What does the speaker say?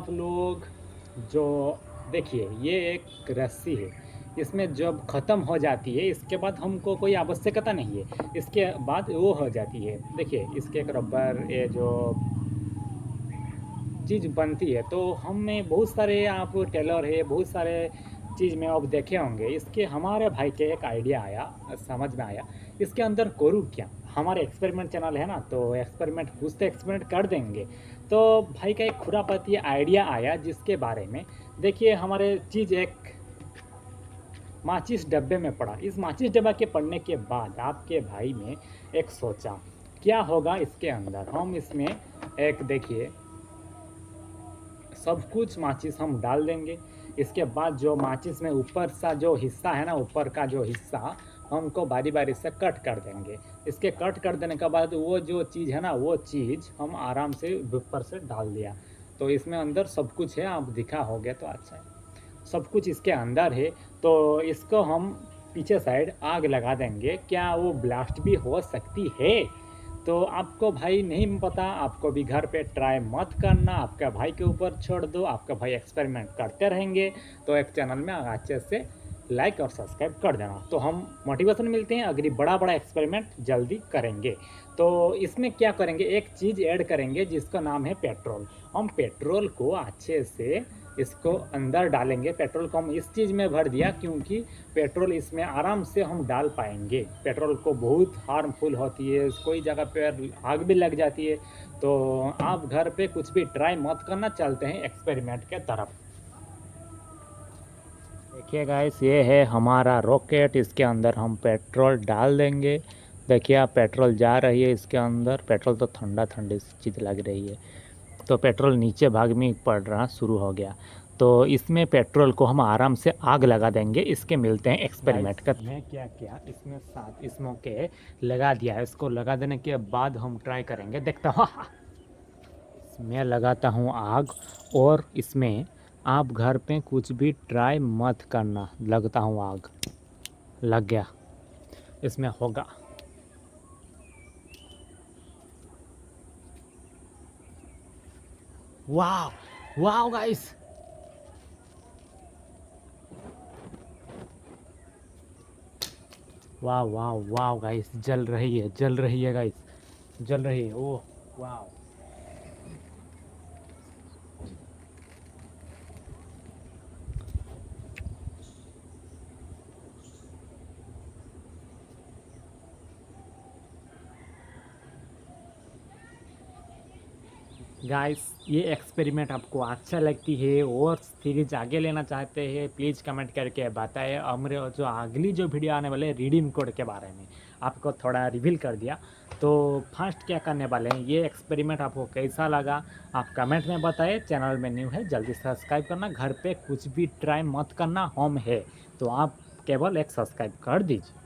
आप लोग जो देखिए ये एक रस्सी है, इसमें जब ख़त्म हो जाती है इसके बाद हमको कोई आवश्यकता नहीं है, इसके बाद वो हो जाती है। देखिए इसके एक रबर ये जो चीज़ बनती है तो हमें बहुत सारे आप टेलर है, बहुत सारे चीज़ में अब देखे होंगे। इसके हमारे भाई के एक आइडिया आया, समझ में आया, इसके अंदर करूँ क्या? हमारे एक्सपेरिमेंट चैनल है ना, तो एक्सपेरिमेंट कुछ तो एक्सपेरिमेंट कर देंगे। तो भाई का एक खुरापाती आइडिया आया जिसके बारे में देखिए हमारे चीज़ एक माचिस डब्बे में पड़ा। इस माचिस डब्बा के पड़ने के बाद आपके भाई ने एक सोचा, क्या होगा इसके अंदर? हम इसमें एक देखिए सब कुछ माचिस हम डाल देंगे। इसके बाद जो माचिस में ऊपर सा जो हिस्सा है ना, ऊपर का जो हिस्सा हमको बारी-बारी से कट कर देंगे। इसके कट कर देने के बाद वो जो चीज़ है ना, वो चीज़ हम आराम से ऊपर से डाल दिया। तो इसमें अंदर सब कुछ है, आप दिखा होगे तो अच्छा है। सब कुछ इसके अंदर है, तो इसको हम पीछे साइड आग लगा देंगे। क्या वो ब्लास्ट भी हो सकती है? तो आपको भाई नहीं पता, आपको भी घर पे ट्राई मत करना, आपका भाई के ऊपर छोड़ दो, आपका भाई एक्सपेरिमेंट करते रहेंगे, तो एक चैनल में अच्छे से लाइक और सब्सक्राइब कर देना। तो हम मोटिवेशन मिलते हैं, अगली बड़ा-बड़ा एक्सपेरिमेंट जल्दी करेंगे। तो इसमें क्या करेंगे, एक चीज़ ऐड करेंगे जिसका नाम है पेट्रोल। हम पेट्रोल को अच्छे से इसको अंदर डालेंगे। पेट्रोल को हम इस चीज़ में भर दिया क्योंकि पेट्रोल इसमें आराम से हम डाल पाएँगे। पेट्रोल को बहुत हार्मफुल होती है, कोई जगह पे आग भी लग जाती है। तो आप घर पे कुछ भी ट्राई मत करना, चलते हैं एक्सपेरिमेंट के तरफ। देखिए गाइस ये है हमारा रॉकेट, इसके अंदर हम पेट्रोल डाल देंगे। देखिए आप पेट्रोल जा रही है इसके अंदर, पेट्रोल तो ठंडी चीज़ लग रही है। तो पेट्रोल नीचे भाग में पड़ रहा शुरू हो गया। तो इसमें पेट्रोल को हम आराम से आग लगा देंगे। इसके मिलते हैं एक्सपेरिमेंट का। मैं क्या किया इसमें साथ इसमें के लगा दिया है। इसको लगा देने के बाद हम ट्राई करेंगे, देखता हूँ। इसमें लगाता हूँ आग, और इसमें आप घर पे कुछ भी ट्राई मत करना। लगता हूँ आग, लग गया, इसमें होगा। वाह वाह गाइस, वाह वाह वाह गाइस, जल रही है गाइस, जल रही है। ओह वाह, गाइस ये एक्सपेरिमेंट आपको अच्छा लगती है और सीरीज आगे लेना चाहते हैं, प्लीज़ कमेंट करके बताएं। हमारे जो अगली जो वीडियो आने वाले रिडीम कोड के बारे में आपको थोड़ा रिवील कर दिया। तो फर्स्ट क्या करने वाले हैं, ये एक्सपेरिमेंट आपको कैसा लगा आप कमेंट में बताएं। चैनल में न्यू है जल्दी सब्सक्राइब करना, घर पे कुछ भी ट्राई मत करना, होम है तो आप केवल एक सब्सक्राइब कर दीजिए।